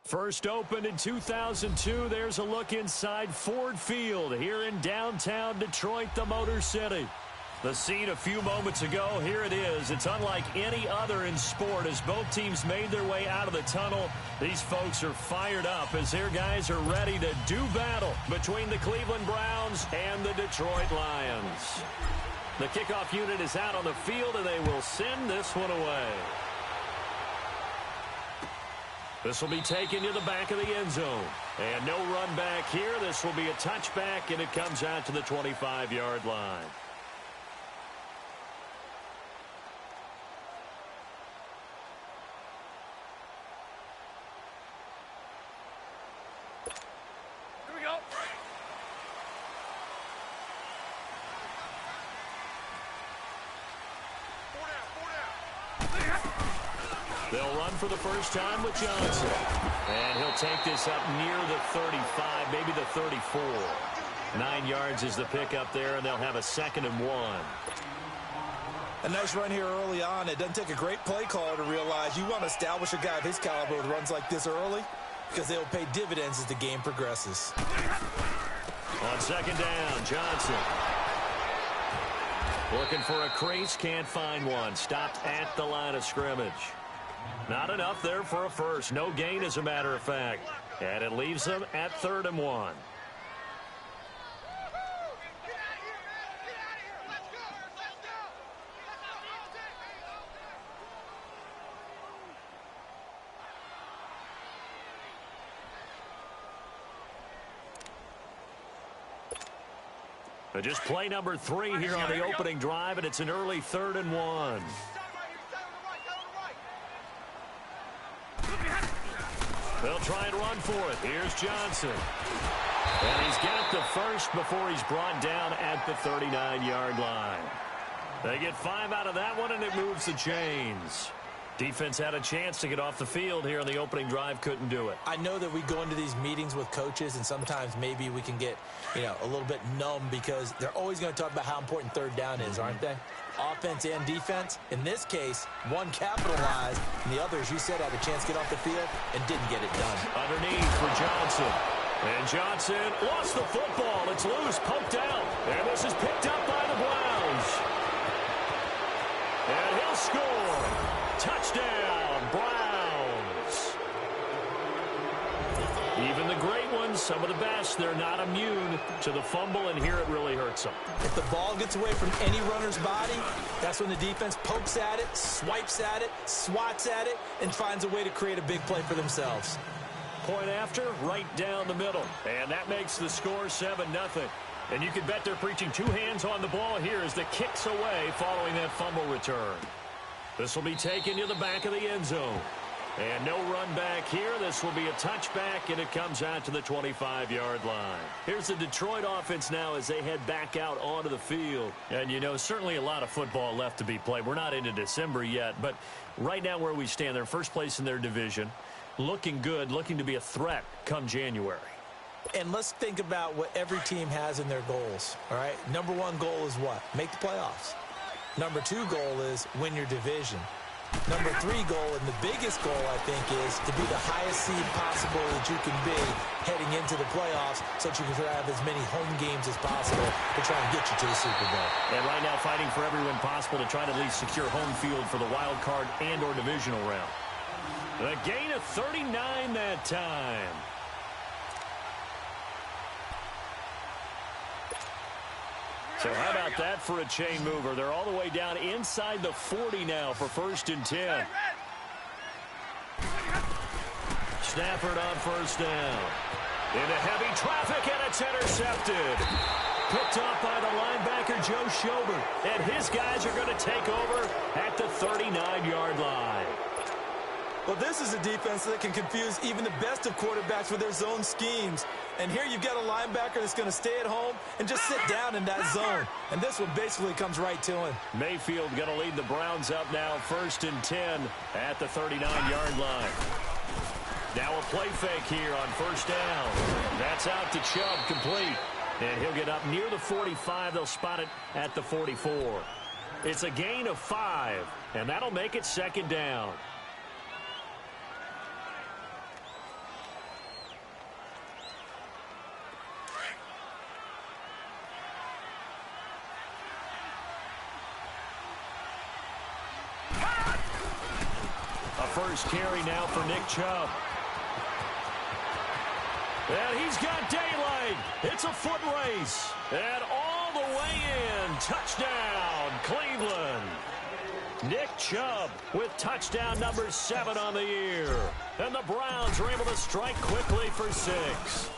First opened in 2002, there's a look inside Ford Field here in downtown Detroit, the Motor City. The scene a few moments ago, here it is. It's unlike any other in sport as both teams made their way out of the tunnel. These folks are fired up as their guys are ready to do battle between the Cleveland Browns and the Detroit Lions. The kickoff unit is out on the field, and they will send this one away. This will be taken to the back of the end zone. And no run back here. This will be a touchback, and it comes out to the 25-yard line. Here we go. They'll run for the first time with Johnson. And he'll take this up near the 35, maybe the 34. 9 yards is the pickup there, and they'll have a 2nd and 1. A nice run here early on. It doesn't take a great play caller to realize you want to establish a guy of his caliber with runs like this early because they'll pay dividends as the game progresses. On 2nd down, Johnson. Looking for a crease, can't find one. Stopped at the line of scrimmage. Not enough there for a first. No gain, as a matter of fact. And it leaves them at 3rd and 1. Just play number 3 here on the opening drive, and it's an early 3rd and 1. They'll try and run for it. Here's Johnson. And he's got the first before he's brought down at the 39-yard line. They get 5 out of that one, and it moves the chains. Defense had a chance to get off the field here on the opening drive, couldn't do it. I know that we go into these meetings with coaches, and sometimes maybe we can get, a little bit numb because they're always going to talk about how important 3rd down is, aren't they? Offense and defense. In this case, one capitalized, and the other, as you said, had a chance to get off the field and didn't get it done. Underneath for Johnson. And Johnson lost the football. It's loose, poked out. And this is picked up by the Browns. And he'll score. Touchdown, Browns. Even the great ones, some of the best, they're not immune to the fumble, and here it really hurts them. If the ball gets away from any runner's body, that's when the defense pokes at it, swipes at it, swats at it, and finds a way to create a big play for themselves. Point after, right down the middle. And that makes the score 7-0. And you can bet they're preaching 2 hands on the ball here as the kick's away following that fumble return. This will be taken to the back of the end zone. And no run back here. This will be a touchback, and it comes out to the 25-yard line. Here's the Detroit offense now as they head back out onto the field. And, certainly a lot of football left to be played. We're not into December yet, but right now where we stand, they're first place in their division. Looking good, looking to be a threat come January. And let's think about what every team has in their goals, all right? Number 1 goal is what? Make the playoffs. Number 2 goal is win your division. Number 3 goal, and the biggest goal, I think, is to be the highest seed possible that you can be heading into the playoffs so that you can have as many home games as possible to try and get you to the Super Bowl. And right now fighting for every win possible to try to at least secure home field for the wild card and or divisional round. The gain of 39 that time. So how about that for a chain mover? They're all the way down inside the 40 now for 1st and 10. Stafford on 1st down. Into heavy traffic, and it's intercepted. Picked off by the linebacker, Joe Schobert. And his guys are going to take over at the 39-yard line. Well, this is a defense that can confuse even the best of quarterbacks with their zone schemes. And here you've got a linebacker that's going to stay at home and just sit down in that zone. And this one basically comes right to him. Mayfield going to lead the Browns up now, 1st and 10 at the 39-yard line. Now a play fake here on 1st down. That's out to Chubb, complete. And he'll get up near the 45. They'll spot it at the 44. It's a gain of 5, and that'll make it 2nd down. first carry now for Nick Chubb. And he's got daylight. It's a foot race. And all the way in. Touchdown, Cleveland. Nick Chubb with touchdown number 7 on the year. And the Browns are able to strike quickly for 6.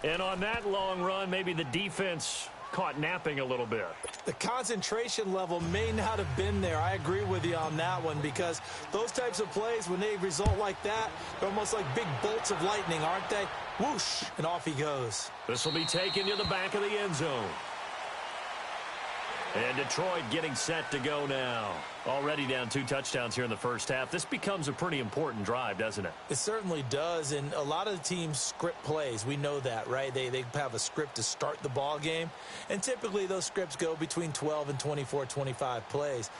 And on that long run, maybe the defense caught napping a little bit. The concentration level may not have been there. I agree with you on that one, because those types of plays, when they result like that, they're almost like big bolts of lightning, aren't they? Whoosh, and off he goes. This will be taken to the back of the end zone. And Detroit getting set to go now. Already down 2 touchdowns here in the first half. This becomes a pretty important drive, doesn't it? It certainly does, and a lot of the teams script plays. We know that, right? They have a script to start the ball game, and typically those scripts go between 12 and 24, 25 plays.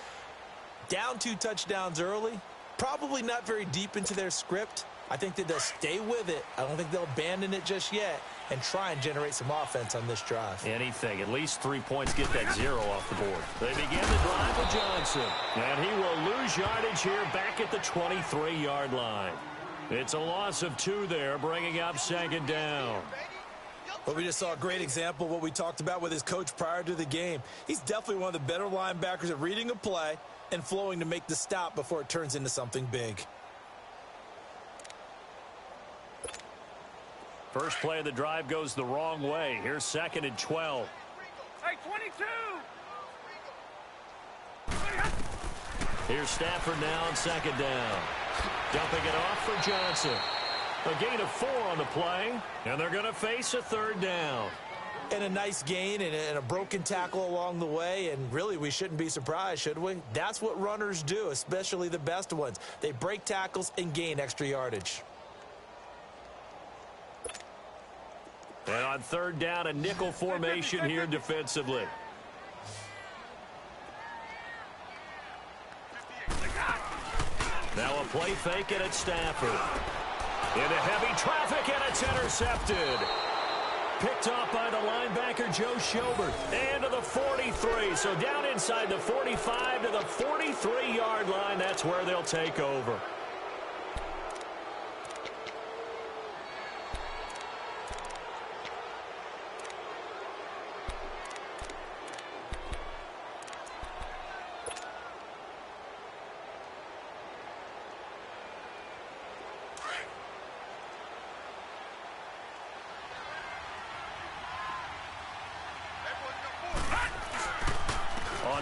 Down 2 touchdowns early, probably not very deep into their script. I think that they'll stay with it. I don't think they'll abandon it just yet and try and generate some offense on this drive. Anything. At least 3 points, get that 0 off the board. They begin the drive with Johnson. And he will lose yardage here back at the 23-yard line. It's a loss of 2 there, bringing up 2nd down. But we just saw a great example of what we talked about with his coach prior to the game. He's definitely one of the better linebackers at reading a play and flowing to make the stop before it turns into something big. First play of the drive goes the wrong way. Here's 2nd and 12. Hey, 22! Here's Stafford now on 2nd down. Dumping it off for Johnson. A gain of 4 on the play, and they're going to face a 3rd down. And a nice gain and a broken tackle along the way, and really we shouldn't be surprised, should we? That's what runners do, especially the best ones. They break tackles and gain extra yardage. And on 3rd down, a nickel formation here defensively. Now a play fake, and it's Stafford. Into heavy traffic, and it's intercepted. Picked off by the linebacker, Joe Schobert. And to the 43. So down inside the 45 to the 43-yard line. That's where they'll take over.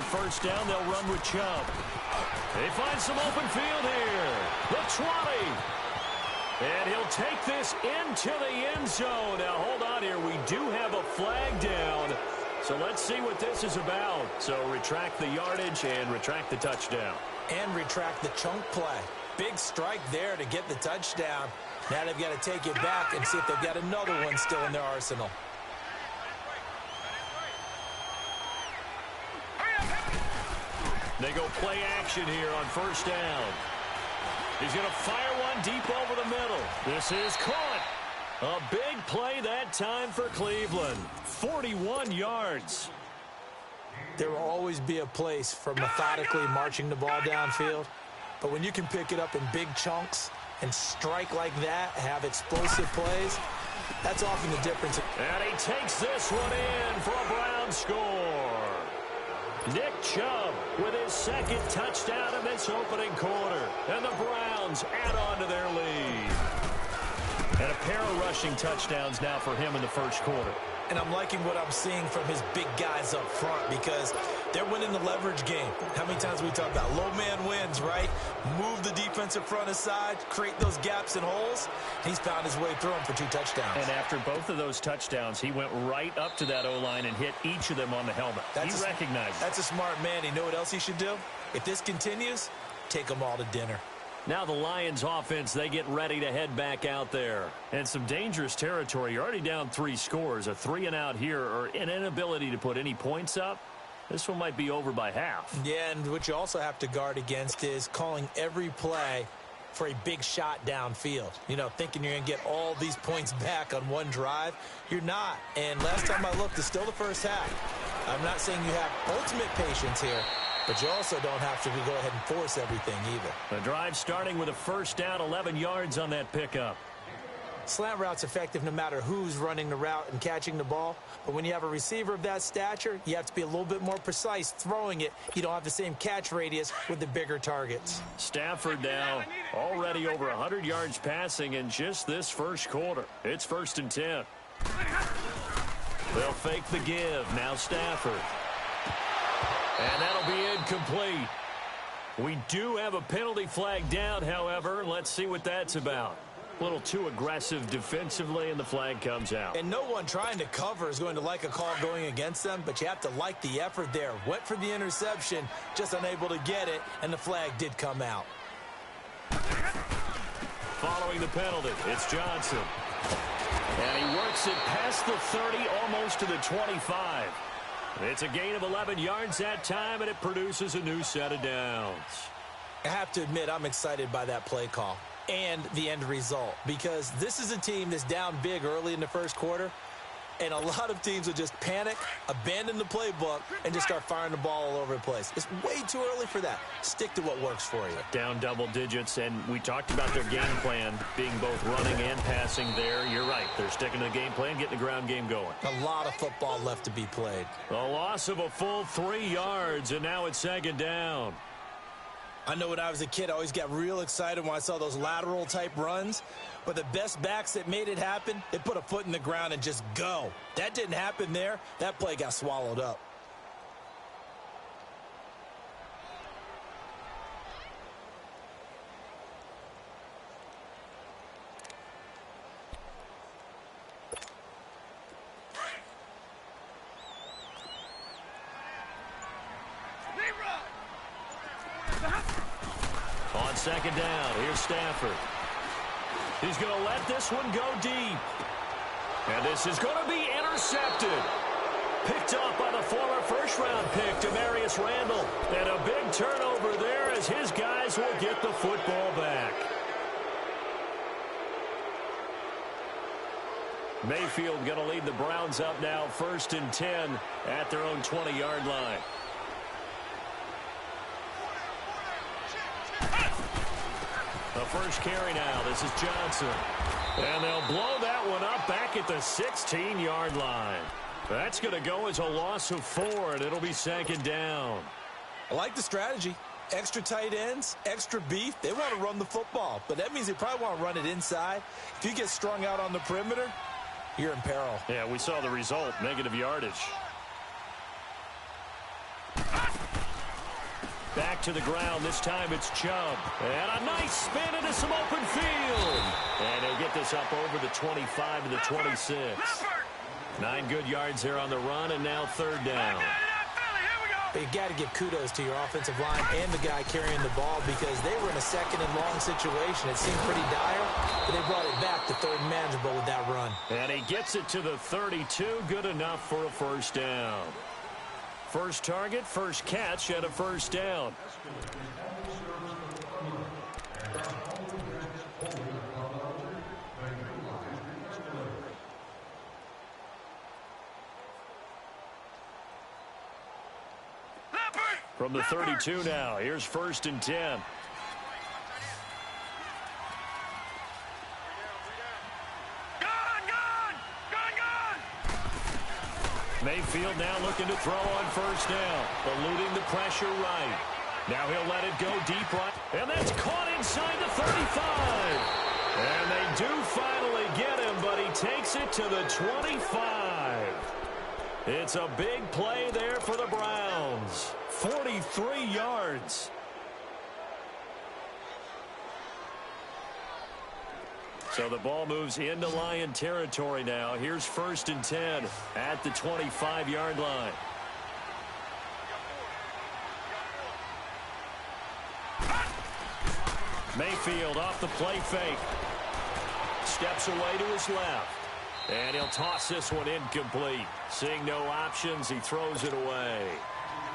First down, they'll run with Chubb. They find some open field here. The 20. And he'll take this into the end zone. Now, hold on here. We do have a flag down. So let's see what this is about. So retract the yardage and retract the touchdown. And retract the chunk play. Big strike there to get the touchdown. Now they've got to take it back and see if they've got another one still in their arsenal. They go play action here on 1st down. He's going to fire one deep over the middle. This is caught. A big play that time for Cleveland. 41 yards. There will always be a place for methodically marching the ball downfield. But when you can pick it up in big chunks and strike like that, have explosive plays, that's often the difference. And he takes this one in for a Brown score. Nick Chubb with his 2nd touchdown in this opening quarter. And the Browns add on to their lead. And a pair of rushing touchdowns now for him in the first quarter. And I'm liking what I'm seeing from his big guys up front, because they're winning the leverage game. How many times we talk about low man wins, right? Move the defensive front aside, create those gaps and holes. He's found his way through them for 2 touchdowns. And after both of those touchdowns, he went right up to that O-line and hit each of them on the helmet. He recognized it. That's a smart man. You know what else he should do? If this continues, take them all to dinner. Now the Lions offense, they get ready to head back out there. And some dangerous territory. You're already down 3 scores. A 3-and-out here, or an inability to put any points up. This one might be over by half. Yeah, and what you also have to guard against is calling every play for a big shot downfield. You know, thinking you're going to get all these points back on one drive. You're not. And last time I looked, it's still the first half. I'm not saying you have ultimate patience here, But you also don't have to go ahead and force everything either. The drive starting with a first down, 11 yards on that pickup. Slant route's effective no matter who's running the route and catching the ball. But when you have a receiver of that stature, you have to be a little bit more precise throwing it. You don't have the same catch radius with the bigger targets. Stafford now already over 100 yards passing in just this first quarter. It's 1st and 10. They'll fake the give. Now Stafford. And that'll be incomplete. We do have a penalty flag down, however. Let's see what that's about. A little too aggressive defensively, and the flag comes out. And no one trying to cover is going to like a call going against them, but you have to like the effort there. Went for the interception, just unable to get it, and the flag did come out. Following the penalty, it's Johnson. And he works it past the 30, almost to the 25. It's a gain of 11 yards that time, and it produces a new set of downs. I have to admit, I'm excited by that play call and the end result, because this is a team that's down big early in the first quarter, and a lot of teams will just panic, abandon the playbook, and just start firing the ball all over the place. It's way too early for that. Stick to what works for you. Down double digits, and we talked about their game plan being both running and passing there. You're right. They're sticking to the game plan, getting the ground game going. A lot of football left to be played. A loss of a full 3 yards, and now it's 2nd down. I know when I was a kid, I always got real excited when I saw those lateral-type runs. But the best backs that made it happen, they put a foot in the ground and just go. That didn't happen there. That play got swallowed up. On 2nd down, here's Stafford. He's going to let this one go deep. And this is going to be intercepted. Picked up by the former first-round pick, Demarius Randall. And a big turnover there as his guys will get the football back. Mayfield going to lead the Browns up now, 1st and 10 at their own 20-yard line. The first carry now. This is Johnson. And they'll blow that one up back at the 16-yard line. That's going to go as a loss of 4, and it'll be 2nd down. I like the strategy. Extra tight ends, extra beef. They want to run the football, but that means they probably want to run it inside. If you get strung out on the perimeter, you're in peril. Yeah, we saw the result, negative yardage. Back to the ground. This time it's Chubb. And a nice spin into some open field. And he'll get this up over the 25 to the 26. 9 good yards there on the run, and now 3rd down. But you got to give kudos to your offensive line and the guy carrying the ball, because they were in a 2nd and long situation. It seemed pretty dire, but they brought it back to 3rd and manageable with that run. And he gets it to the 32. Good enough for a 1st down. First target, first catch at a 1st down. From the 32 now, here's 1st and 10. Mayfield now looking to throw on 1st down, eluding the pressure right. Now he'll let it go deep right, and that's caught inside the 35. And they do finally get him, but he takes it to the 25. It's a big play there for the Browns. 43 yards. So the ball moves into Lion territory now. Here's 1st and 10 at the 25-yard line. Mayfield off the play fake. Steps away to his left. And he'll toss this one incomplete. Seeing no options, he throws it away.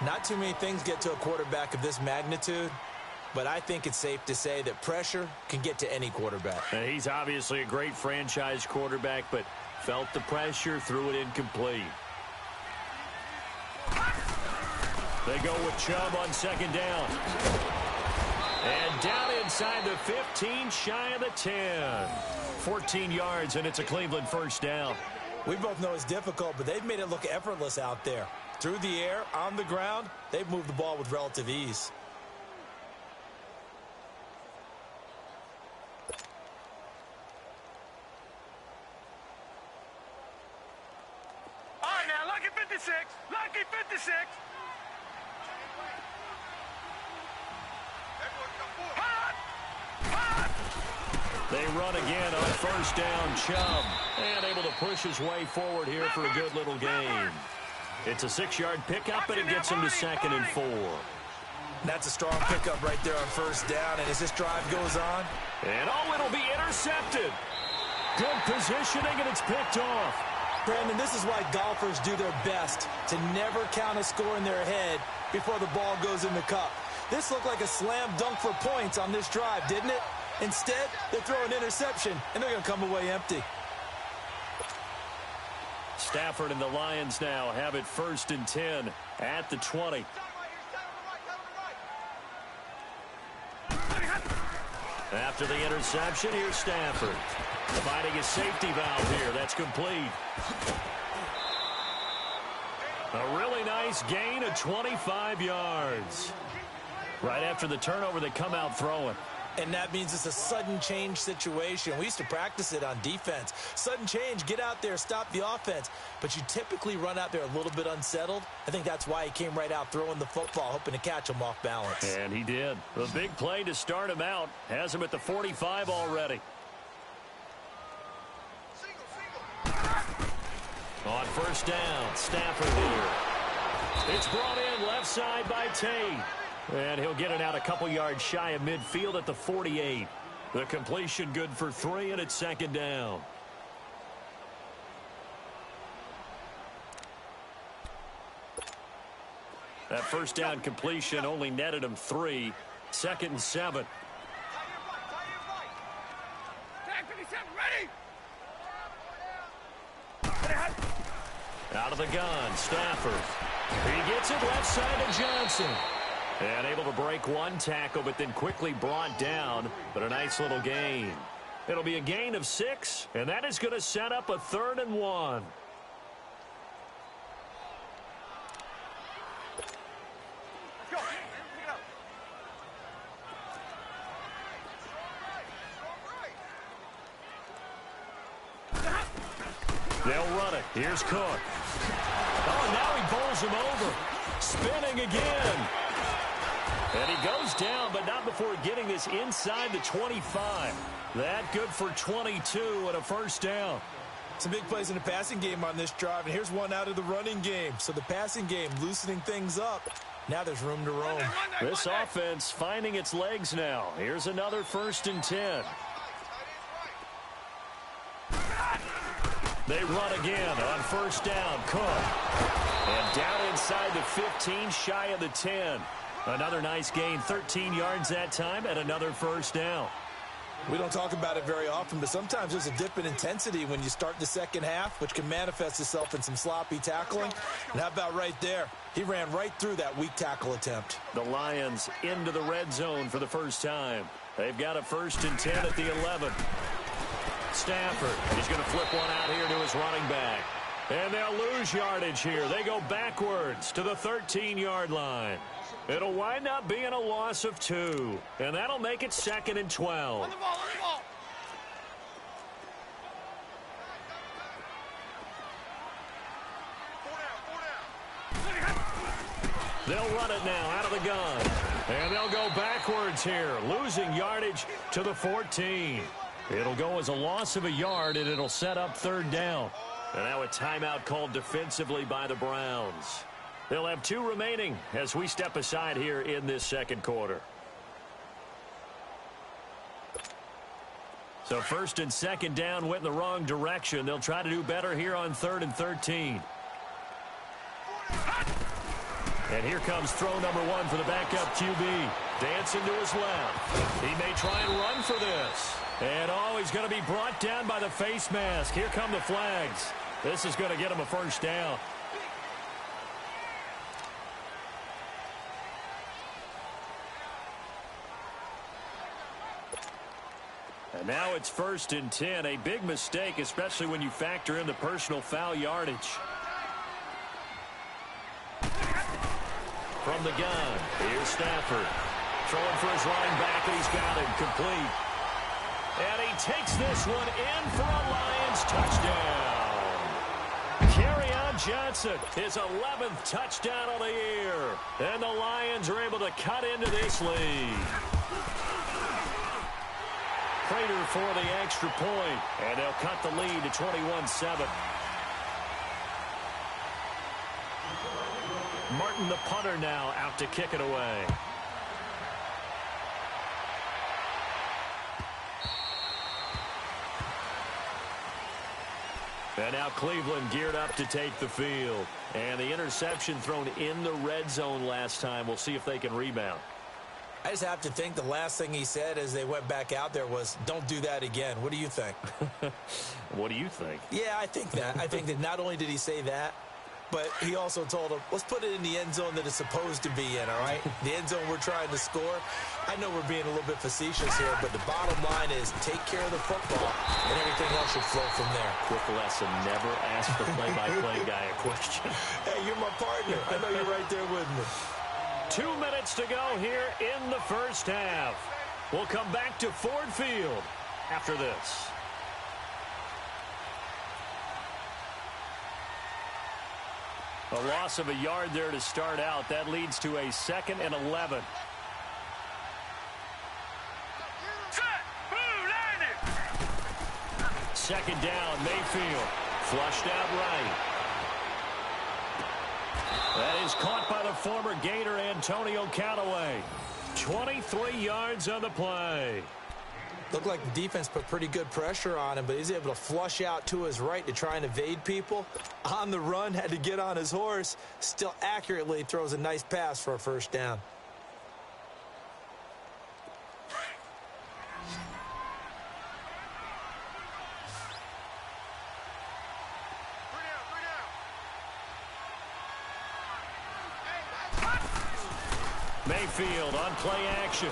Not too many things get to a quarterback of this magnitude, but I think it's safe to say that pressure can get to any quarterback. And he's obviously a great franchise quarterback, but felt the pressure, threw it incomplete. They go with Chubb on second down. And down inside the 15, shy of the 10. 14 yards, and it's a Cleveland first down. We both know it's difficult, but they've made it look effortless out there. Through the air, on the ground, they've moved the ball with relative ease. All right, now, lucky 56. Lucky 56. They run again on first down, Chubb. And able to push his way forward here for a good little gain. It's a 6-yard pickup, and it gets him to 2nd and 4. That's a strong pickup right there on first down, and as this drive goes on. And it'll be intercepted. Good positioning, and it's picked off. Brandon, this is why golfers do their best to never count a score in their head before the ball goes in the cup. This looked like a slam dunk for points on this drive, didn't it? Instead, they throw an interception, and they're going to come away empty. Stafford and the Lions now have it 1st and 10 at the 20. After the interception, here's Stafford. Finding a safety valve here. That's complete. A really nice gain of 25 yards. Right after the turnover, they come out throwing. And that means it's a sudden change situation. We used to practice it on defense. Sudden change, get out there, stop the offense. But you typically run out there a little bit unsettled. I think that's why he came right out throwing the football, hoping to catch him off balance. And he did. A big play to start him out. Has him at the 45 already. On first down, Stafford here. It's brought in left side by Tate. And he'll get it out a couple yards shy of midfield at the 48. The completion good for 3, and it's 2nd down. That first down completion only netted him 3. 2nd and 7. Out of the gun, Stafford. He gets it left side to Johnson. And able to break one tackle, but then quickly brought down. But a nice little gain. It'll be a gain of 6, and that is going to set up a 3rd and 1. They'll run it. Here's Cook. Oh, and now he bowls him over. Spinning again. And he goes down, but not before getting this inside the 25. That good for 22 and a first down. Some big plays in the passing game on this drive, and here's one out of the running game. So the passing game loosening things up. Now there's room to roam. This offense finding its legs now. Here's another 1st and 10. They run again on first down. Cook. And down inside the 15, shy of the 10. Another nice gain, 13 yards that time, and another first down. We don't talk about it very often, but sometimes there's a dip in intensity when you start the second half, which can manifest itself in some sloppy tackling. And how about right there? He ran right through that weak tackle attempt. The Lions into the red zone for the first time. They've got a 1st and 10 at the 11. Stafford, he's going to flip one out here to his running back. And they'll lose yardage here. They go backwards to the 13-yard line. It'll wind up being a loss of 2. And that'll make it 2nd and 12. On the ball, on the ball. They'll run it now out of the gun. And they'll go backwards here, losing yardage to the 14. It'll go as a loss of a yard, and it'll set up 3rd down. And now a timeout called defensively by the Browns. They'll have 2 remaining as we step aside here in this second quarter. So 1st and 2nd down went in the wrong direction. They'll try to do better here on 3rd and 13. And here comes throw number 1 for the backup QB. Dancing to his left. He may try and run for this. And he's going to be brought down by the face mask. Here come the flags. This is going to get him a first down. And now it's 1st and 10. A big mistake, especially when you factor in the personal foul yardage. From the gun, here's Stafford. Throwing for his running back, and he's got him complete. And he takes this one in for a Lions touchdown. Kerryon Johnson, his 11th touchdown of the year. And the Lions are able to cut into this lead. Prater for the extra point, and they'll cut the lead to 21-7. Martin, the punter, now out to kick it away. And now Cleveland geared up to take the field. And the interception thrown in the red zone last time. We'll see if they can rebound. I just have to think the last thing he said as they went back out there was, don't do that again. What do you think? What do you think? Yeah, I think that. I think that not only did he say that, but he also told him, let's put it in the end zone that it's supposed to be in, all right? The end zone we're trying to score. I know we're being a little bit facetious here, but the bottom line is take care of the football, and everything else should flow from there. Quick lesson, never ask the play-by-play guy a question. Hey, you're my partner. I know you're right there with me. 2 minutes to go here in the first half. We'll come back to Ford Field after this. A loss of a yard there to start out. That leads to a 2nd and 11. Second down, Mayfield. Flushed out right. That is caught by the former Gator Antonio Callaway. 23 yards on the play. Looked like the defense put pretty good pressure on him, but he's able to flush out to his right to try and evade people. On the run, had to get on his horse. Still accurately throws a nice pass for a first down. Mayfield on play action.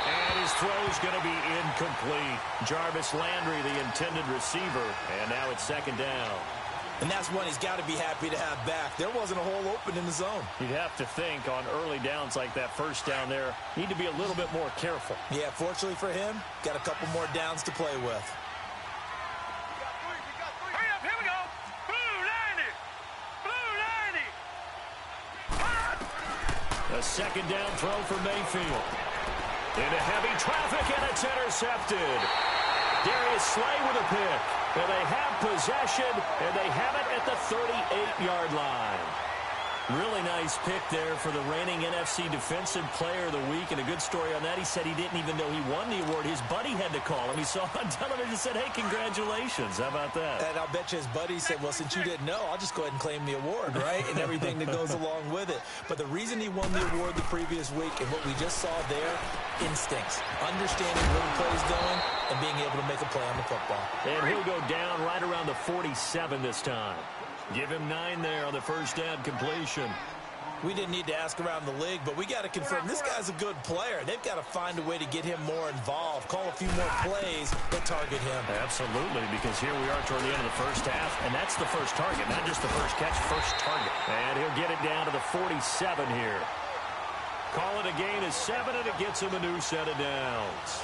And his throw is going to be incomplete. Jarvis Landry, the intended receiver, and now it's 2nd down. And that's one he's got to be happy to have back. There wasn't a hole open in the zone. You'd have to think on early downs like that first down there, need to be a little bit more careful. Yeah, fortunately for him, got a couple more downs to play with. Hurry up, here we go. Blue 90. Blue 90. A 2nd down throw for Mayfield. Into heavy traffic, and it's intercepted. Darius Slay with a pick. And they have possession, and they have it at the 38-yard line. Really nice pick there for the reigning NFC Defensive Player of the Week. And a good story on that, he said he didn't even know he won the award. His buddy had to call him. He saw on television and said, hey, congratulations. How about that? And I'll bet you his buddy said, well, since you didn't know, I'll just go ahead and claim the award, right? And everything that goes along with it. But the reason he won the award the previous week and what we just saw there, instincts, understanding where the play's going and being able to make a play on the football. And he'll go down right around the 47 this time. Give him 9 there on the first down completion. We didn't need to ask around the league, but we got to confirm this guy's a good player. They've got to find a way to get him more involved, call a few more plays that target him. Absolutely, because here we are toward the end of the first half, and that's the first target, not just the first catch, first target. And he'll get it down to the 47 here. Call it a gain of 7, and it gets him a new set of downs.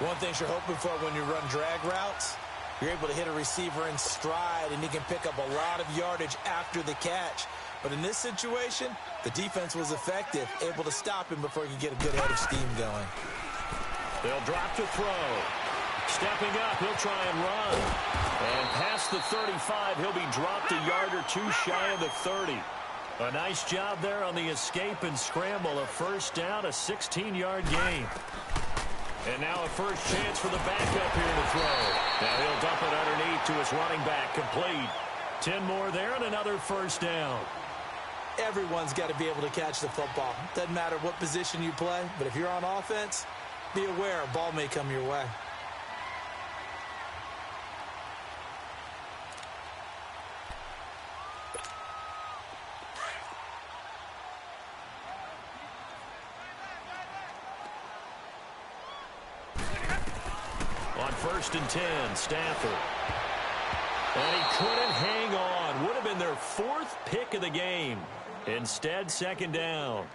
One thing you're hoping for when you run drag routes, you're able to hit a receiver in stride, and he can pick up a lot of yardage after the catch. But in this situation, the defense was effective, able to stop him before he could get a good head of steam going. They'll drop to throw. Stepping up, he'll try and run. And past the 35, he'll be dropped a yard or two shy of the 30. A nice job there on the escape and scramble. A first down, a 16-yard gain. And now a first chance for the backup here to throw. Now he'll dump it underneath to his running back, complete. 10 more there and another first down. Everyone's got to be able to catch the football. Doesn't matter what position you play, but if you're on offense, be aware a ball may come your way. first and 10. Stafford. And he couldn't hang on. Would have been their fourth pick of the game. Instead, second down.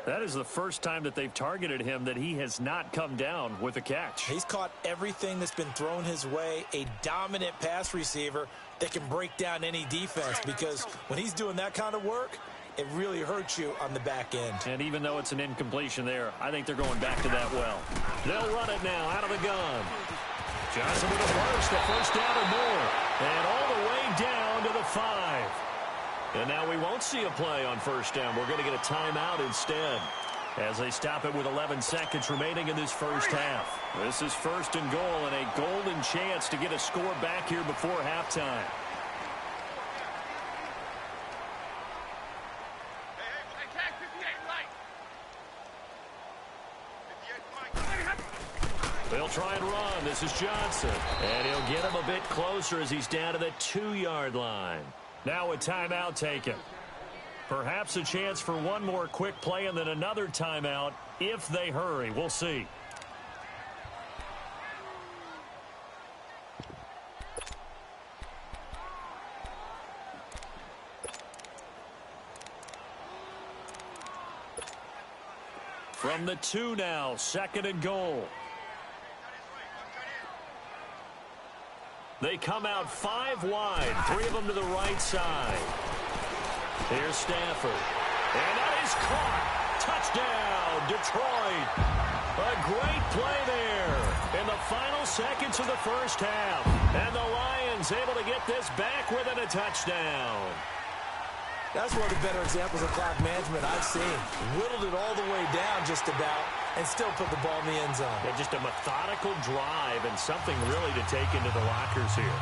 That is the first time that they've targeted him that he has not come down with a catch. He's caught everything that's been thrown his way. A dominant pass receiver that can break down any defense, because when he's doing that kind of work, it really hurts you on the back end. And even though it's an incompletion there, I think they're going back to that well. They'll run it now out of the gun. Johnson with a burst, the first down or more. And all the way down to the 5. And now we won't see a play on first down. We're going to get a timeout instead as they stop it with 11 seconds remaining in this first half. This is first and goal and a golden chance to get a score back here before halftime. They'll try and run. This is Johnson. And he'll get him a bit closer as he's down to the 2-yard line. Now a timeout taken. Perhaps a chance for one more quick play and then another timeout if they hurry. We'll see. From the 2 now, second and goal. They come out 5 wide, 3 of them to the right side. Here's Stafford. And that is caught. Touchdown, Detroit. A great play there in the final seconds of the first half. And the Lions able to get this back within a touchdown. That's one of the better examples of clock management I've seen. Whittled it all the way down just about and still put the ball in the end zone. Yeah, just a methodical drive and something really to take into the lockers here.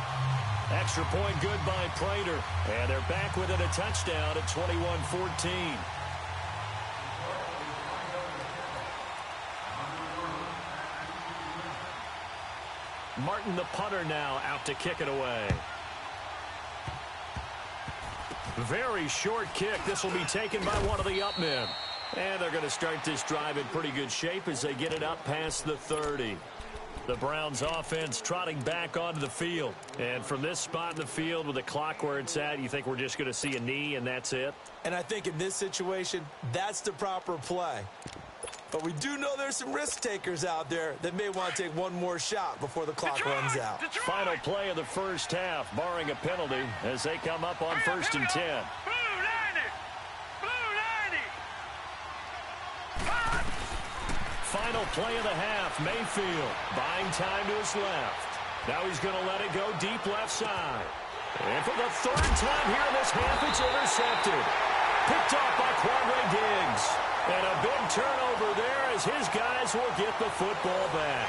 Extra point good by Prater. And they're back within a touchdown at 21-14. Martin, the punter, now out to kick it away. Very short kick. This will be taken by one of the up men. And they're going to start this drive in pretty good shape as they get it up past the 30. The Browns offense trotting back onto the field. And from this spot in the field with the clock where it's at, you think we're just going to see a knee and that's it? And I think in this situation, that's the proper play. But we do know there's some risk takers out there that may want to take one more shot before the clock runs out. Final play of the first half, barring a penalty, as they come up on first and 10. Final play of the half, Mayfield buying time to his left. Now he's going to let it go deep left side. And for the third time here in this half, it's intercepted. Picked off by Quandre Diggs. And a big turnover there as his guys will get the football back.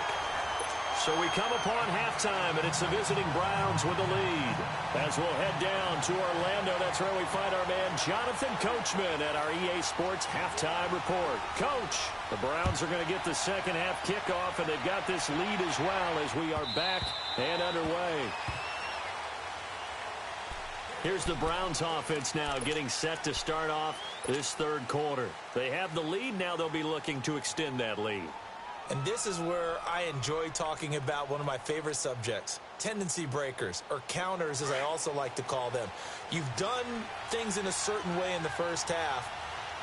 So we come upon halftime, and it's the visiting Browns with the lead. As we'll head down to Orlando, that's where we find our man Jonathan Coachman at our EA Sports Halftime Report. Coach, the Browns are going to get the second half kickoff, and they've got this lead as well as we are back and underway. Here's the Browns offense now getting set to start off this third quarter. They have the lead now. They'll be looking to extend that lead. And this is where I enjoy talking about one of my favorite subjects, tendency breakers, or counters as I also like to call them. You've done things in a certain way in the first half,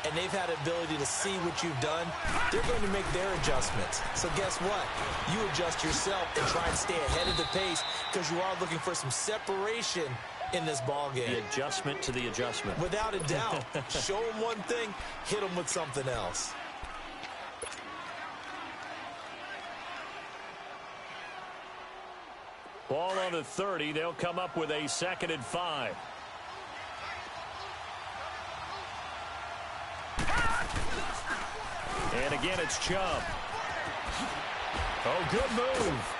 and they've had the ability to see what you've done. They're going to make their adjustments. So guess what? You adjust yourself and try and stay ahead of the pace because you are looking for some separation in this ball game. The adjustment to the adjustment. Without a doubt. Show them one thing, hit them with something else. Ball on the 30. They'll come up with a 2nd and 5. And again, it's Chubb. Oh, good move.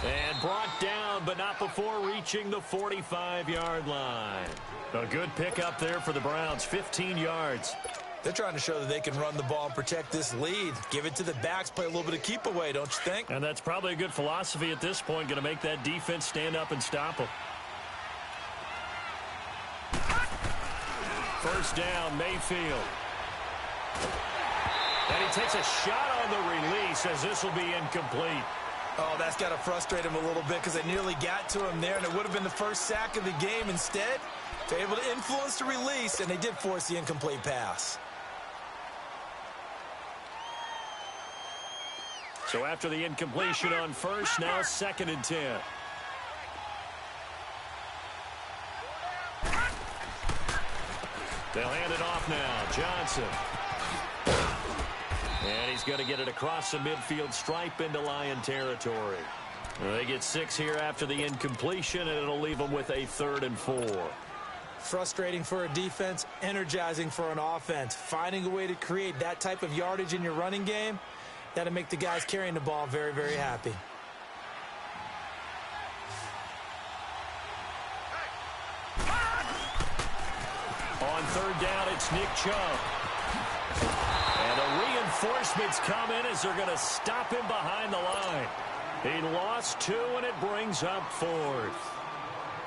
And brought down, but not before reaching the 45-yard line. A good pickup there for the Browns, 15 yards. They're trying to show that they can run the ball and protect this lead. Give it to the backs, play a little bit of keep away, don't you think? And that's probably a good philosophy at this point, going to make that defense stand up and stop them. First down, Mayfield. And he takes a shot on the release as this will be incomplete. Oh, that's got to frustrate him a little bit because they nearly got to him there, and it would have been the first sack of the game. Instead, they're able to influence the release, and they did force the incomplete pass. So after the incompletion on first, now 2nd and 10. They'll hand it off now. Johnson. And he's going to get it across the midfield stripe into Lion territory. They get 6 here after the incompletion, and it'll leave them with a 3rd and 4. Frustrating for a defense, energizing for an offense. Finding a way to create that type of yardage in your running game, that'll make the guys carrying the ball very, very happy. On 3rd down, it's Nick Chubb. And the reinforcements come in as they're going to stop him behind the line. He lost 2, and it brings up 4th.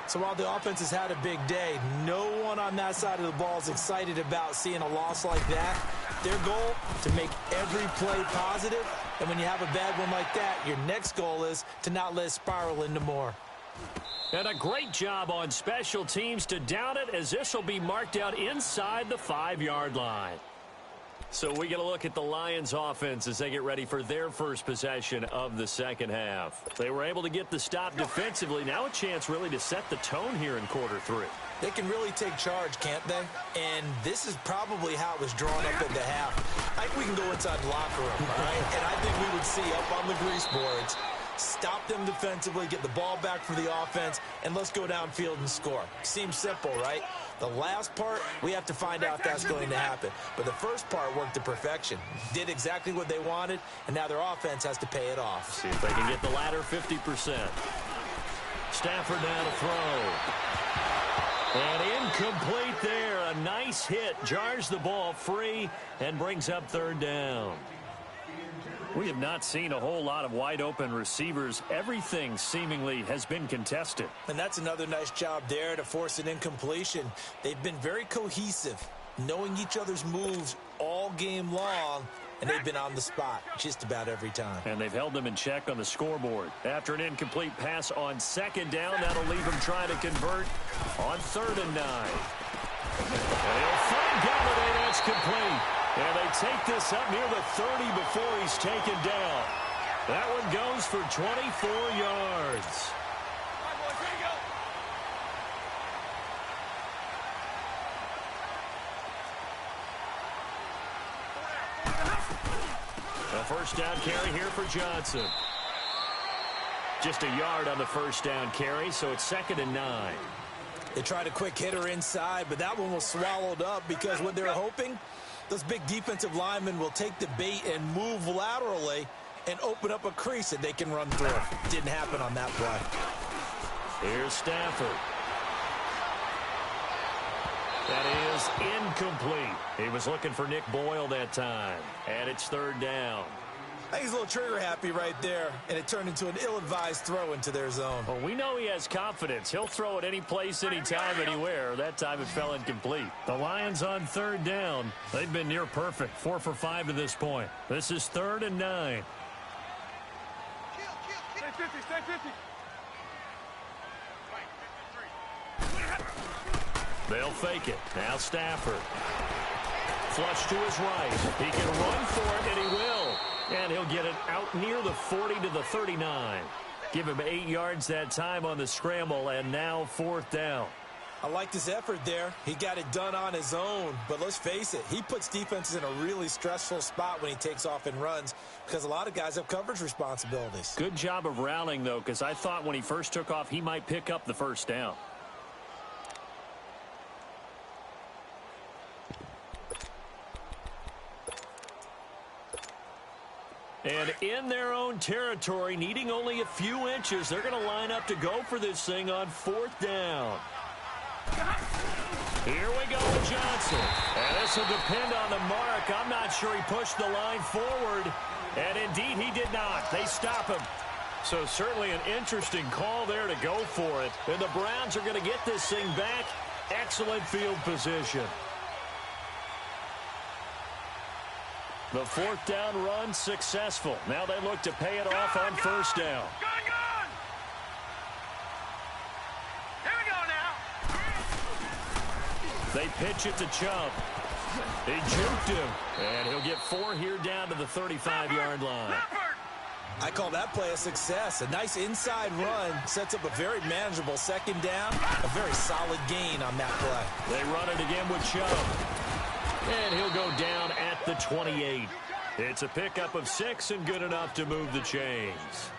So while the offense has had a big day, no one on that side of the ball is excited about seeing a loss like that. Their goal, to make every play positive. And when you have a bad one like that, your next goal is to not let it spiral into more. And a great job on special teams to down it, as this will be marked out inside the 5-yard line. So we get a look at the Lions offense as they get ready for their first possession of the second half. They were able to get the stop defensively. Now a chance really to set the tone here in quarter 3. They can really take charge, can't they? And this is probably how it was drawn up at the half. I think we can go inside the locker room, all right? And I think we would see up on the grease boards, stop them defensively, get the ball back for the offense, and let's go downfield and score. Seems simple, right? The last part, we have to find out if that's going to happen. But the first part worked to perfection. Did exactly what they wanted, and now their offense has to pay it off. See if they can get the latter 50%. Stafford now to throw. And incomplete there. A nice hit. Jars the ball free and brings up 3rd down. We have not seen a whole lot of wide-open receivers. Everything seemingly has been contested. And that's another nice job there to force an incompletion. They've been very cohesive, knowing each other's moves all game long, and they've been on the spot just about every time. And they've held them in check on the scoreboard. After an incomplete pass on 2nd down, that'll leave them trying to convert on 3rd and 9. And he'll find Galladay. That's complete. And they take this up near the 30 before he's taken down. That one goes for 24 yards. A first down carry here for Johnson. Just a yard on the first down carry, so it's 2nd and 9. They tried a quick hitter inside, but that one was swallowed up because what they're hoping, those big defensive linemen will take the bait and move laterally and open up a crease that they can run through. Didn't happen on that play. Here's Stafford. That is incomplete. He was looking for Nick Boyle that time. And it's 3rd down. I think he's a little trigger happy right there, and it turned into an ill-advised throw into their zone. Well, we know he has confidence. He'll throw it any place, anytime, anywhere. That time it fell incomplete. The Lions on 3rd down. They've been near perfect. 4 for 5 to this point. This is 3rd and 9. Stay 50, stay 50. They'll fake it. Now Stafford. Flush to his right. He can run for it, and he will. And he'll get it out near the 40 to the 39. Give him 8 yards that time on the scramble, and now 4th down. I liked his effort there. He got it done on his own. But let's face it, he puts defenses in a really stressful spot when he takes off and runs because a lot of guys have coverage responsibilities. Good job of rallying, though, because I thought when he first took off, he might pick up the first down. And in their own territory, needing only a few inches, they're going to line up to go for this thing on 4th down. Here we go with Johnson. And this will depend on the mark. I'm not sure he pushed the line forward. And indeed, he did not. They stop him. So certainly an interesting call there to go for it. And the Browns are going to get this thing back. Excellent field position. The fourth down run successful. Now they look to pay it off on first down. Gone! Here we go now. They pitch it to Chubb. He juked him, and he'll get 4 here down to the 35-yard line. I call that play a success. A nice inside run sets up a very manageable second down. A very solid gain on that play. They run it again with Chubb. And he'll go down at the 28. It's a pickup of 6 and good enough to move the chains.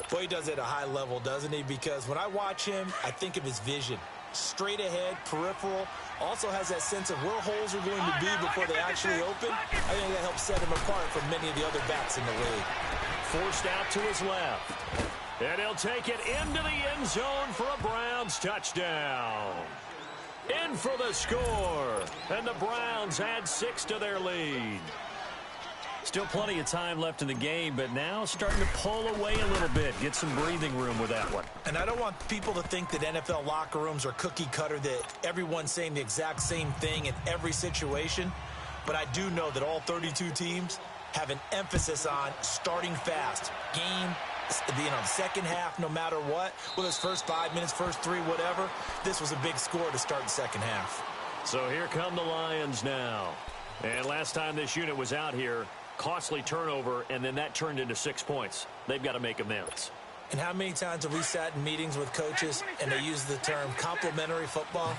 Boy, he does it at a high level, doesn't he? Because when I watch him, I think of his vision. Straight ahead, peripheral. Also has that sense of where holes are going to be before they actually open. I think that helps set him apart from many of the other backs in the league. Forced out to his left. And he'll take it into the end zone for a Browns touchdown. In for the score. And the Browns add 6 to their lead. Still plenty of time left in the game, but now starting to pull away a little bit. Get some breathing room with that one. And I don't want people to think that NFL locker rooms are cookie cutter, that everyone's saying the exact same thing in every situation. But I do know that all 32 teams have an emphasis on starting fast. Game, second half, no matter what. Whether it's first 5 minutes, first 3, whatever. This was a big score to start the second half. So here come the Lions now. And last time this unit was out here, costly turnover, and then that turned into 6 points. They've got to make amends. And how many times have we sat in meetings with coaches and they use the term complementary football?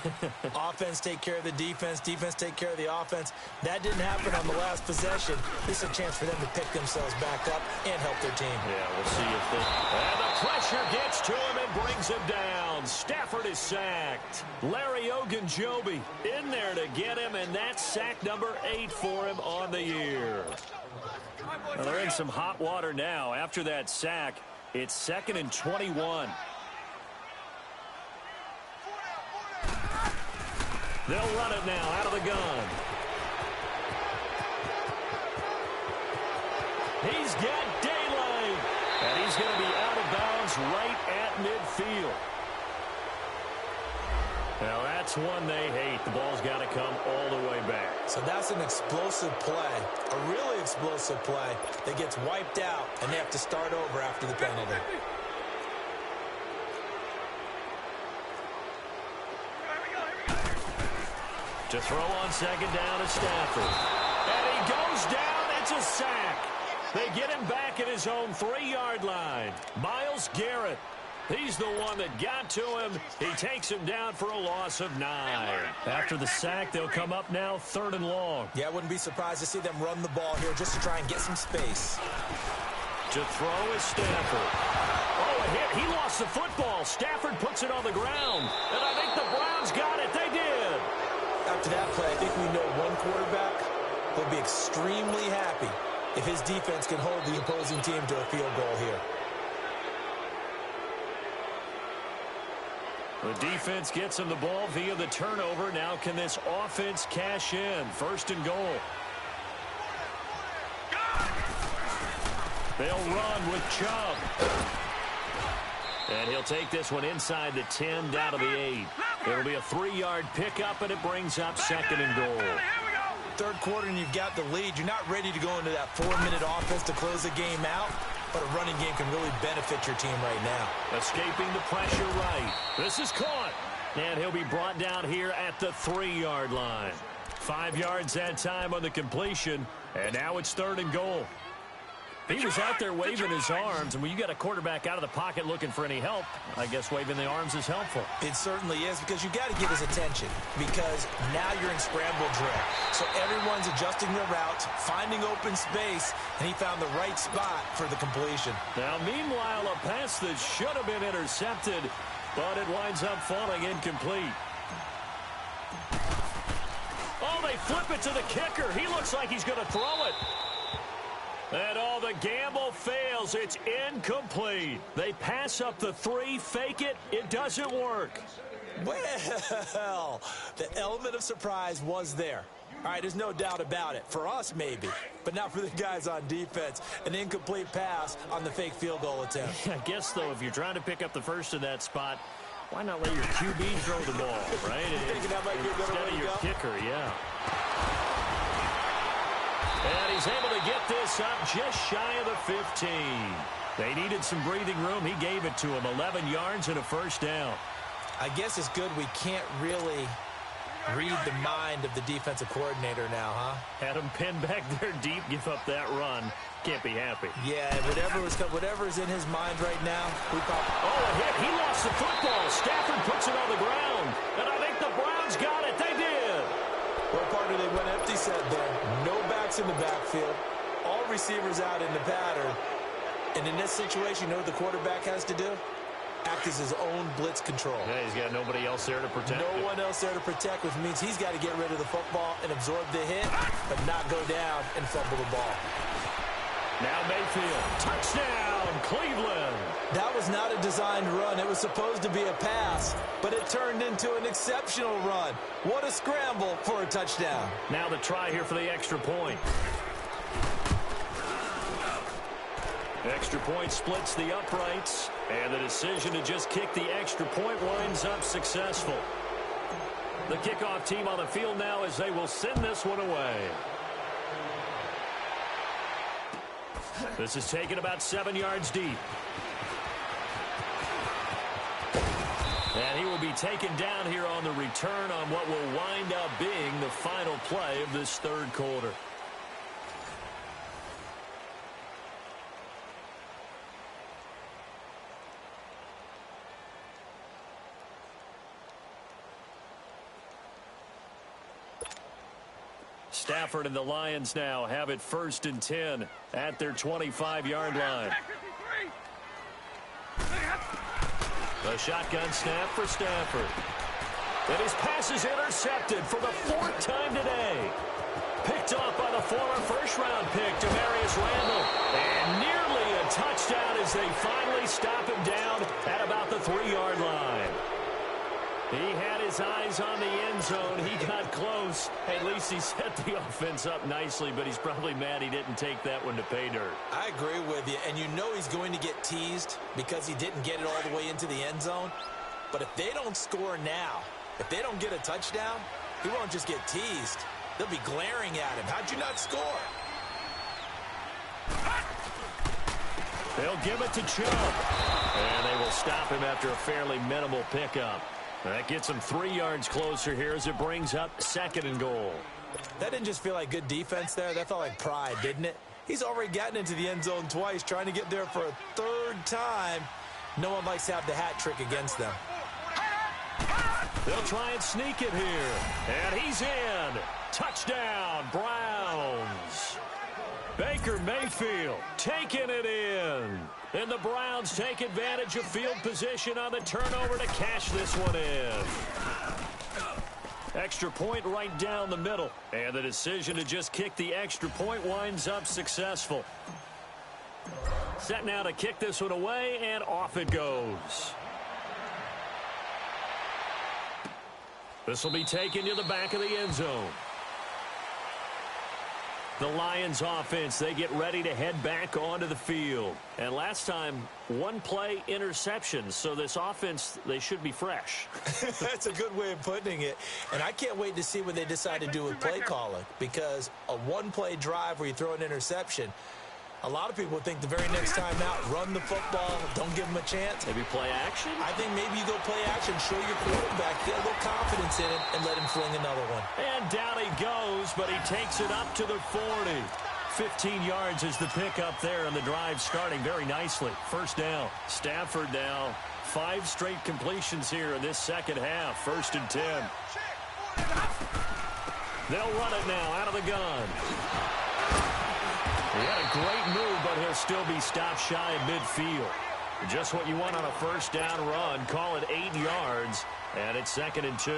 Offense take care of the defense, defense take care of the offense. That didn't happen on the last possession. This is a chance for them to pick themselves back up and help their team. Yeah, we'll see if they... And the pressure gets to him and brings him down. Stafford is sacked. Larry Ogunjobi in there to get him, and that's sack number 8 for him on the year. Well, they're in some hot water now. After that sack, it's 2nd and 21. They'll run it now out of the gun. He's got daylight. And he's going to be out of bounds right at midfield. Now, that's one they hate. The ball's got to come all the way back. So that's an explosive play, a really explosive play that gets wiped out, and they have to start over after the penalty. To throw on second down is Stafford. And he goes down. It's a sack. They get him back at his own 3-yard line. Myles Garrett. He's the one that got to him. He takes him down for a loss of 9. After the sack, they'll come up now 3rd and long. Yeah, I wouldn't be surprised to see them run the ball here just to try and get some space. To throw is Stafford. Oh, a hit. He lost the football. Stafford puts it on the ground. And I think the Browns got it. They did. After that play, I think we know one quarterback will be extremely happy if his defense can hold the opposing team to a field goal here. The defense gets him the ball via the turnover. Now can this offense cash in? 1st and goal. They'll run with Chubb. And he'll take this one inside the 10 down to the 8. It'll be a 3-yard pickup, and it brings up 2nd and goal. Third quarter and you've got the lead. You're not ready to go into that 4-minute offense to close the game out. But a running game can really benefit your team right now. Escaping the pressure right. This is caught. And he'll be brought down here at the 3-yard line. 5 yards that time on the completion. And now it's 3rd and goal. He was out there waving his arms, and when you got a quarterback out of the pocket looking for any help, I guess waving the arms is helpful. It certainly is, because you got to get his attention, because now you're in scramble drill. So everyone's adjusting their routes, finding open space, and he found the right spot for the completion. Now, meanwhile, a pass that should have been intercepted, but it winds up falling incomplete. Oh, they flip it to the kicker. He looks like he's going to throw it. And all the gamble fails. It's incomplete. They pass up the 3, fake it. It doesn't work. Well, the element of surprise was there. All right, there's no doubt about it. For us, maybe. But not for the guys on defense. An incomplete pass on the fake field goal attempt. I guess, though, if you're trying to pick up the first in that spot, why not let your QB throw the ball, right? Thinking that might be a better way Instead of to your go? kicker, yeah. And he's able to get this up just shy of the 15. They needed some breathing room. He gave it to him. 11 yards and a first down. I guess it's good we can't really read the mind of the defensive coordinator now, huh? Had him pinned back there deep, give up that run. Can't be happy. Yeah, whatever's in his mind right now, we probably... Oh, a hit. He lost the football. Stafford puts it on the ground. And I think the Browns got it. They did. Well, partner, they went empty set there. No backs in the backfield. All receivers out in the pattern. And in this situation, you know what the quarterback has to do? Act as his own blitz control. Yeah, he's got nobody else there to protect No one else there to protect, which means he's got to get rid of the football and absorb the hit, but not go down and fumble the ball. Now Mayfield. Touchdown, Cleveland. That was not a designed run. It was supposed to be a pass, but it turned into an exceptional run. What a scramble for a touchdown. Now the try here for the extra point. Extra point splits the uprights, and the decision to just kick the extra point winds up successful. The kickoff team on the field now as they will send this one away. This is taken about 7 yards deep. And he will be taken down here on the return on what will wind up being the final play of this third quarter. Stafford and the Lions now have it 1st and 10 at their 25-yard line. The shotgun snap for Stafford. And his pass is intercepted for the 4th time today. Picked off by the former first-round pick, Demarius Randall. And nearly a touchdown as they finally stop him down at about the 3-yard line. He had his eyes on the end zone. He got close. At least he set the offense up nicely, but he's probably mad he didn't take that one to pay dirt. I agree with you, and you know he's going to get teased because he didn't get it all the way into the end zone. But if they don't score now, if they don't get a touchdown, he won't just get teased. They'll be glaring at him. How'd you not score? They'll give it to Chubb. And they will stop him after a fairly minimal pickup. That gets him 3 yards closer here as it brings up 2nd and goal. That didn't just feel like good defense there. That felt like pride, didn't it? He's already gotten into the end zone twice, trying to get there for a 3rd time. No one likes to have the hat trick against them. They'll try and sneak it here. And he's in. Touchdown, Browns. Baker Mayfield taking it in. And the Browns take advantage of field position on the turnover to cash this one in. Extra point right down the middle. And the decision to just kick the extra point winds up successful. Set now to kick this one away, and off it goes. This will be taken to the back of the end zone. The Lions offense, they get ready to head back onto the field. And last time, 1 play interception. So this offense, they should be fresh. That's a good way of putting it. And I can't wait to see what they decide to do with play calling. Because a 1-play drive where you throw an interception, a lot of people think the very next time out, run the football, don't give them a chance. Maybe play action? I think maybe you go play action, show your quarterback, get a little confidence in him, and let him fling another one. And down he goes, but he takes it up to the 40. 15 yards is the pickup there, and the drive starting very nicely. 1st down. Stafford now 5 straight completions here in this second half. 1st and 10. They'll run it now out of the gun. He had a great move, but he'll still be stopped shy of midfield. Just what you want on a 1st down run. Call it 8 yards, and it's 2nd and 2.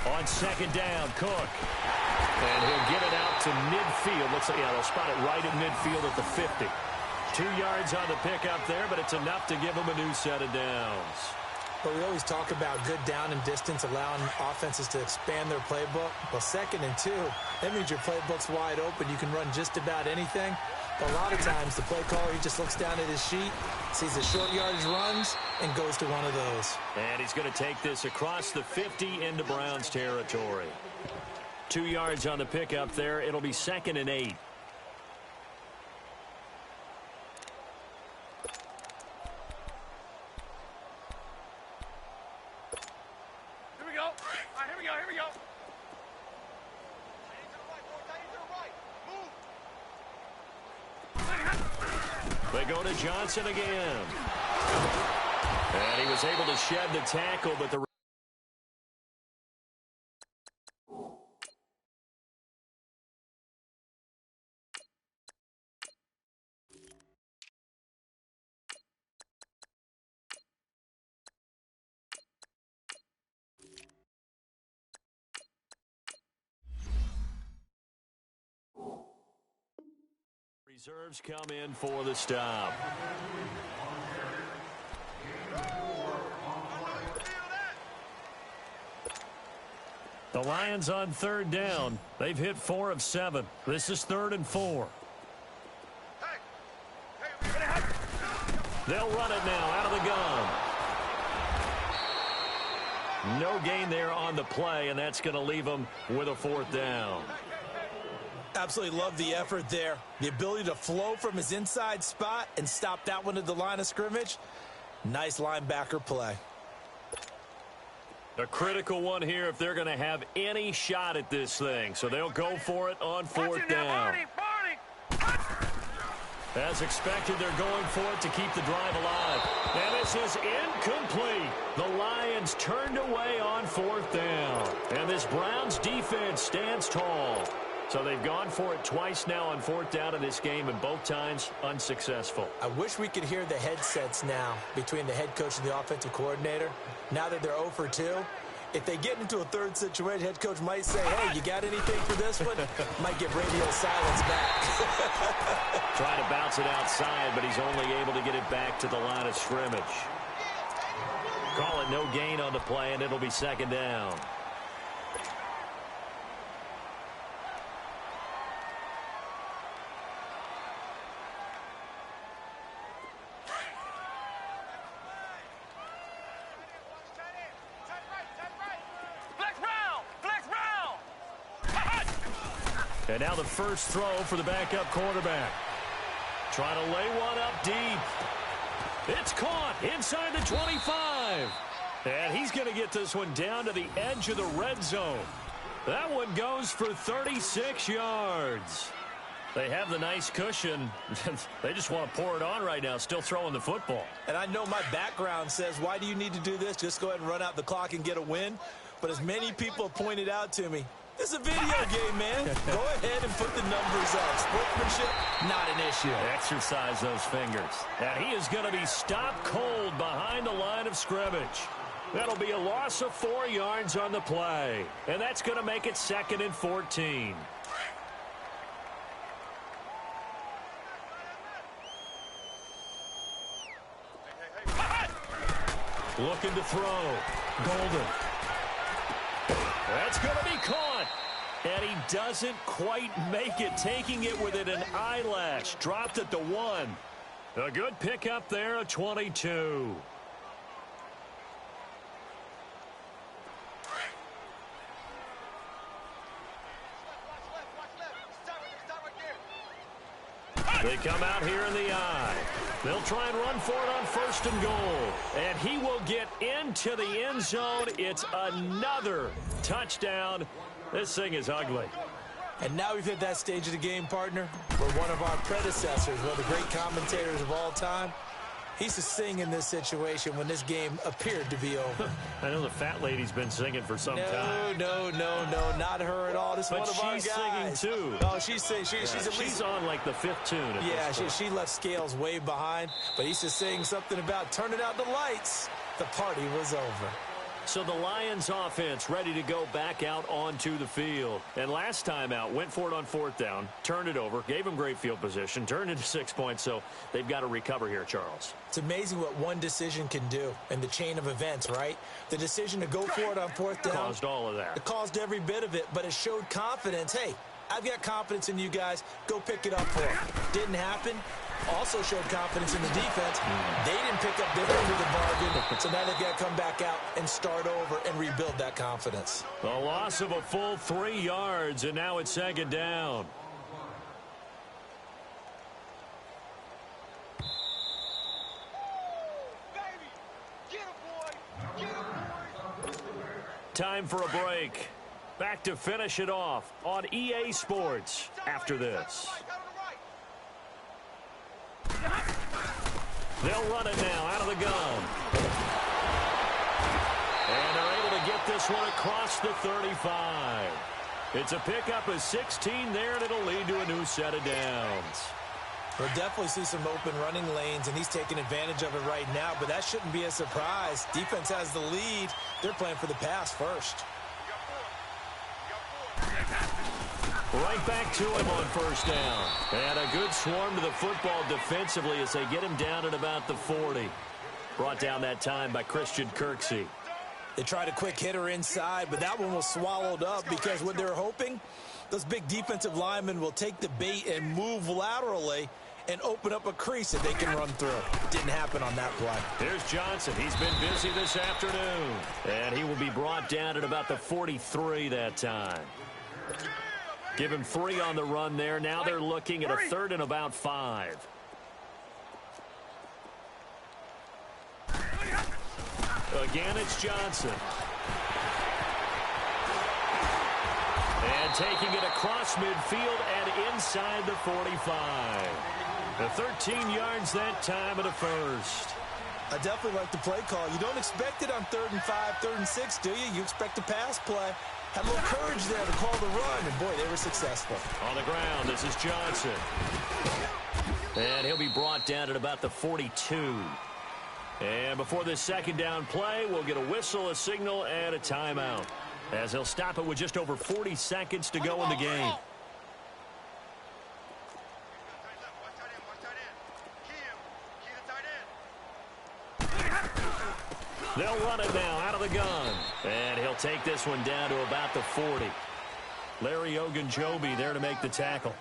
On 2nd down, Cook. And he'll get it out to midfield. Looks like, yeah, they'll spot it right at midfield at the 50. 2 yards on the pickup there, but it's enough to give him a new set of downs. But we always talk about good down and distance, allowing offenses to expand their playbook. Well, 2nd and 2, that means your playbook's wide open. You can run just about anything. But a lot of times, the play caller, he just looks down at his sheet, sees the short yardage runs, and goes to one of those. And he's going to take this across the 50 into Browns territory. 2 yards on the pickup there. It'll be 2nd and 8. They go to Johnson again. And he was able to shed the tackle, but the reserves come in for the stop. The Lions on 3rd down. They've hit 4 of 7. This is 3rd and 4. They'll run it now out of the gun. No gain there on the play, and that's going to leave them with a 4th down. Absolutely love the effort there. The ability to flow from his inside spot and stop that one at the line of scrimmage. Nice linebacker play. A critical one here if they're going to have any shot at this thing. So they'll go for it on 4th down. As expected, they're going for it to keep the drive alive. And this is incomplete. The Lions turned away on 4th down. And this Browns defense stands tall. So they've gone for it twice now on 4th down in this game, and both times unsuccessful. I wish we could hear the headsets now between the head coach and the offensive coordinator. Now that they're 0 for 2, if they get into a 3rd situation, head coach might say, hey, you got anything for this one? Might get radio silence back. Trying to bounce it outside, but he's only able to get it back to the line of scrimmage. Call it no gain on the play, and it'll be 2nd down. And now the first throw for the backup quarterback. Trying to lay one up deep. It's caught inside the 25. And he's going to get this one down to the edge of the red zone. That one goes for 36 yards. They have the nice cushion. They just want to pour it on right now, still throwing the football. And I know my background says, why do you need to do this? Just go ahead and run out the clock and get a win. But as many people have pointed out to me, this is a video game, man. Go ahead and put the numbers up. Sportsmanship, not an issue. Exercise those fingers. And he is going to be stopped cold behind the line of scrimmage. That'll be a loss of 4 yards on the play. And that's going to make it 2nd and 14. Looking to throw. Golden. That's going to be caught. And he doesn't quite make it, taking it within an eyelash. Dropped at the 1. A good pickup there, a 22. They come out here in the eye. They'll try and run for it on 1st and goal. And he will get into the end zone. It's another touchdown. This thing is ugly. And now we've hit that stage of the game, partner, where one of our predecessors, one of the great commentators of all time, he used to sing in this situation when this game appeared to be over. I know the fat lady's been singing for some time. No, not her at all. This is one of our guys. But she's singing too. Oh, she's singing. She's on like the 5th tune. Yeah, she left Scales way behind. But he used to sing something about turning out the lights. The party was over. So the Lions offense ready to go back out onto the field. And last time out, went for it on 4th down, turned it over, gave them great field position, turned into 6 points, so they've got to recover here, Charles. It's amazing what one decision can do in the chain of events, right? The decision to go for it on 4th down. Caused all of that. It caused every bit of it, but it showed confidence. Hey, I've got confidence in you guys. Go pick it up for them. Didn't happen. Also showed confidence in the defense. They didn't pick up their end of the bargain, so now they've got to come back out and start over and rebuild that confidence. A loss of a full 3 yards, and now it's 2nd down. Time for a break. Back to finish it off on EA Sports after this. They'll run it now out of the gun. And they're able to get this one across the 35. It's a pickup of 16 there, and it'll lead to a new set of downs. We'll definitely see some open running lanes, and he's taking advantage of it right now, but that shouldn't be a surprise. Defense has the lead. They're playing for the pass first. Right back to him on 1st down. And a good swarm to the football defensively as they get him down at about the 40. Brought down that time by Christian Kirksey. They tried a quick hitter inside, but that one was swallowed up because what they're hoping, those big defensive linemen will take the bait and move laterally and open up a crease that they can run through. Didn't happen on that play. Here's Johnson. He's been busy this afternoon. And he will be brought down at about the 43 that time. Give him 3 on the run there. Now they're looking at a 3rd and about 5. Again, it's Johnson. And taking it across midfield and inside the 45. The 13 yards that time at a first. I definitely like the play call. You don't expect it on 3rd and 5, 3rd and 6, do you? You expect a pass play. Had a little courage there to call the run, and boy, they were successful. On the ground, this is Johnson. And he'll be brought down at about the 42. And before this 2nd down play, we'll get a whistle, a signal, and a timeout, as he'll stop it with just over 40 seconds to go in the game. They'll run it now out of the gun. And he'll take this one down to about the 40. Larry Ogunjobi there to make the tackle.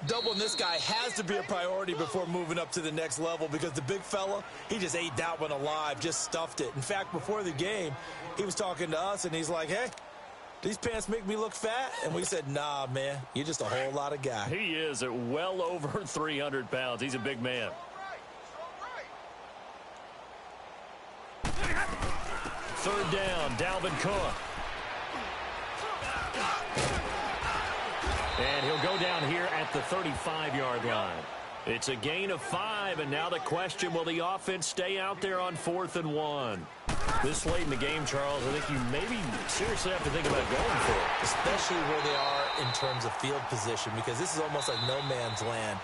Doubling this guy has to be a priority before moving up to the next level because the big fella, he just ate that one alive, just stuffed it. In fact, before the game, he was talking to us, and he's like, hey, these pants make me look fat? And we said, nah, man, you're just a whole lot of guy. He is at well over 300 pounds. He's a big man. 3rd down, Dalvin Cook. And he'll go down here at the 35-yard line. It's a gain of 5, and now the question, will the offense stay out there on 4th and 1? This late in the game, Charles, I think you maybe seriously have to think about going for it. Especially where they are in terms of field position, because this is almost like no man's land.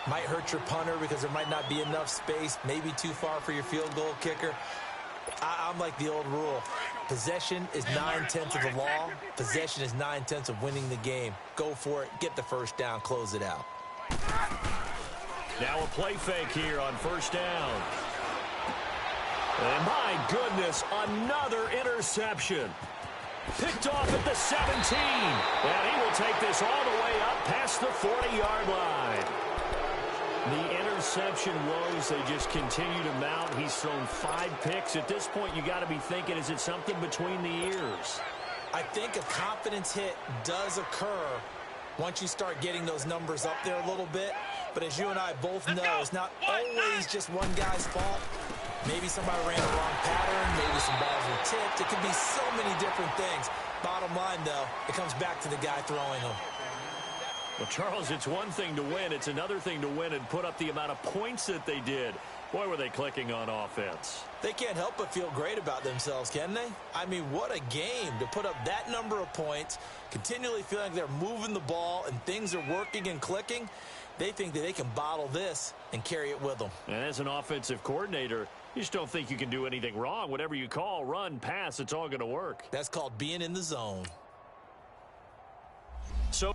Might hurt your punter because there might not be enough space, maybe too far for your field goal kicker. I'm like the old rule. Possession is 9/10 of the law. Possession is 9/10 of winning the game. Go for it. Get the 1st down. Close it out. Now a play fake here on 1st down. And my goodness, another interception. Picked off at the 17. And he will take this all the way up past the 40-yard line. The interception woes, they just continue to mount. He's thrown 5 picks. At this point, you got to be thinking, is it something between the ears? I think a confidence hit does occur once you start getting those numbers up there a little bit. But as you and I both know, it's not always just one guy's fault. Maybe somebody ran the wrong pattern. Maybe some balls were tipped. It could be so many different things. Bottom line, though, it comes back to the guy throwing them. Well, Charles, it's one thing to win. It's another thing to win and put up the amount of points that they did. Boy, were they clicking on offense. They can't help but feel great about themselves, can they? I mean, what a game to put up that number of points, continually feeling like they're moving the ball and things are working and clicking. They think that they can bottle this and carry it with them. And as an offensive coordinator, You just don't think you can do anything wrong. Whatever you call, run, pass, it's all going to work. That's called being in the zone. So